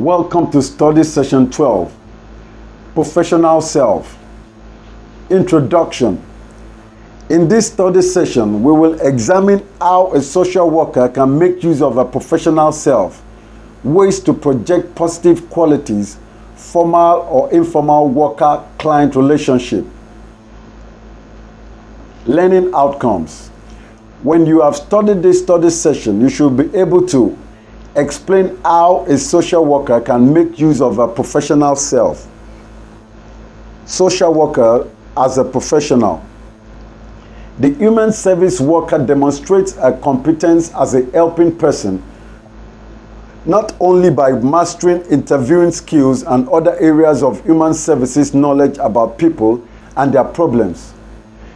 Welcome to Study Session 12, Professional Self. Introduction. In this study session, we will examine how a social worker can make use of a professional self, ways to project positive qualities, formal or informal worker-client relationship. Learning outcomes. When you have studied this study session, you should be able to explain how a social worker can make use of a professional self. Social worker as a professional. The human service worker demonstrates a competence as a helping person, not only by mastering interviewing skills and other areas of human services knowledge about people and their problems.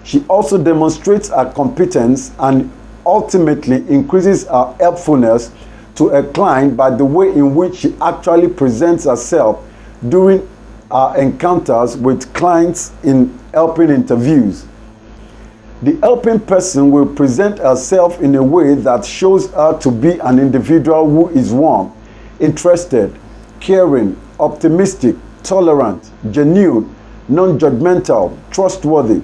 She also demonstrates her competence and ultimately increases her helpfulness to a client by the way in which she actually presents herself during her encounters with clients in helping interviews. The helping person will present herself in a way that shows her to be an individual who is warm, interested, caring, optimistic, tolerant, genuine, non-judgmental, trustworthy,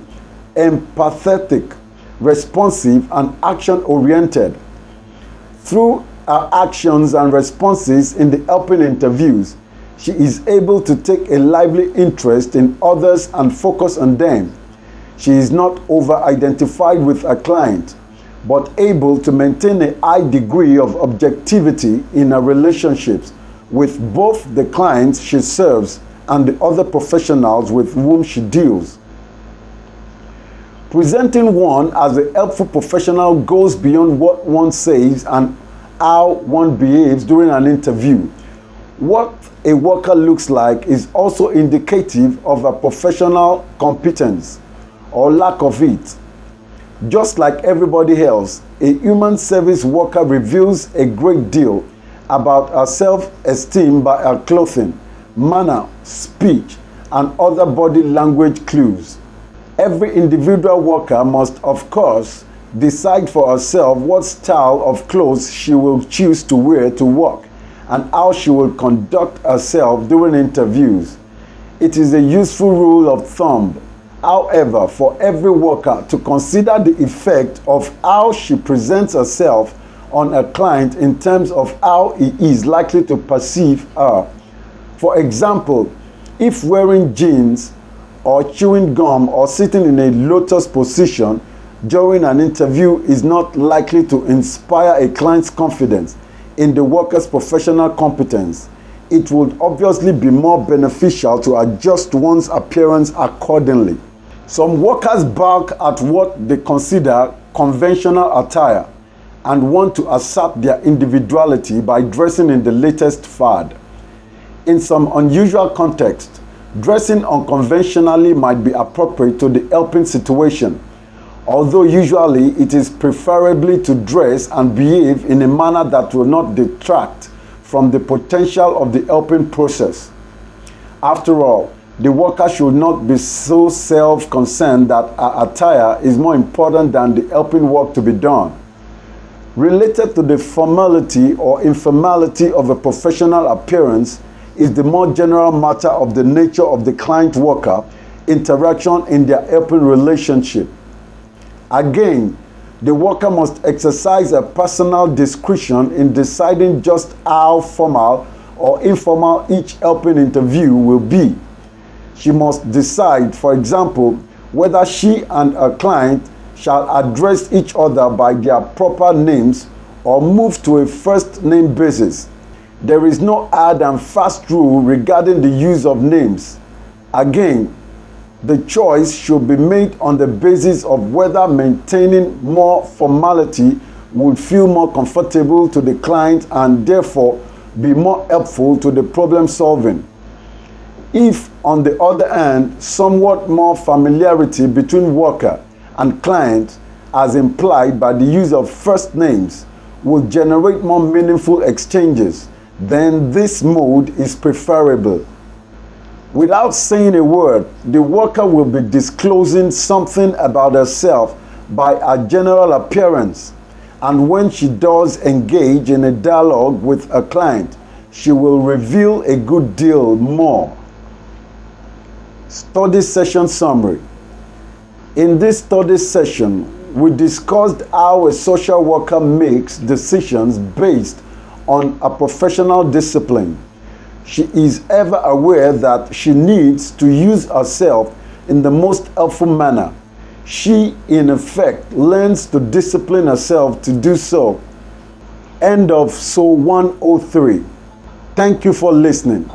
empathetic, responsive, and action-oriented. Through her actions and responses in the helping interviews, she is able to take a lively interest in others and focus on them. She is not over-identified with a client, but able to maintain a high degree of objectivity in her relationships with both the clients she serves and the other professionals with whom she deals. Presenting one as a helpful professional goes beyond what one says and how one behaves during an interview. What a worker looks like is also indicative of a professional competence or lack of it. Just like everybody else, a human service worker reveals a great deal about her self-esteem by her clothing, manner, speech, and other body language clues. Every individual worker must, of course, decide for herself what style of clothes she will choose to wear to work and how she will conduct herself during interviews. It is a useful rule of thumb, however, for every worker to consider the effect of how she presents herself on a client in terms of how he is likely to perceive her. For example, if wearing jeans or chewing gum or sitting in a lotus position during an interview is not likely to inspire a client's confidence in the worker's professional competence, it would obviously be more beneficial to adjust one's appearance accordingly. Some workers balk at what they consider conventional attire and want to assert their individuality by dressing in the latest fad. In some unusual contexts, dressing unconventionally might be appropriate to the helping situation, although usually it is preferably to dress and behave in a manner that will not detract from the potential of the helping process. After all, the worker should not be so self-concerned that her attire is more important than the helping work to be done. Related to the formality or informality of a professional appearance is the more general matter of the nature of the client-worker interaction in their helping relationship. Again, the worker must exercise a personal discretion in deciding just how formal or informal each helping interview will be. She must decide, for example, whether she and her client shall address each other by their proper names or move to a first name basis. There is no hard and fast rule regarding the use of names. Again, the choice should be made on the basis of whether maintaining more formality would feel more comfortable to the client and therefore be more helpful to the problem solving. If, on the other hand, somewhat more familiarity between worker and client, as implied by the use of first names, will generate more meaningful exchanges, then this mode is preferable. Without saying a word, the worker will be disclosing something about herself by her general appearance, and when she does engage in a dialogue with a client, she will reveal a good deal more. Study session summary. In this study session, we discussed how a social worker makes decisions based on a professional discipline. She is ever aware that she needs to use herself in the most helpful manner. She, in effect, learns to discipline herself to do so. End of SOW 103. Thank you for listening.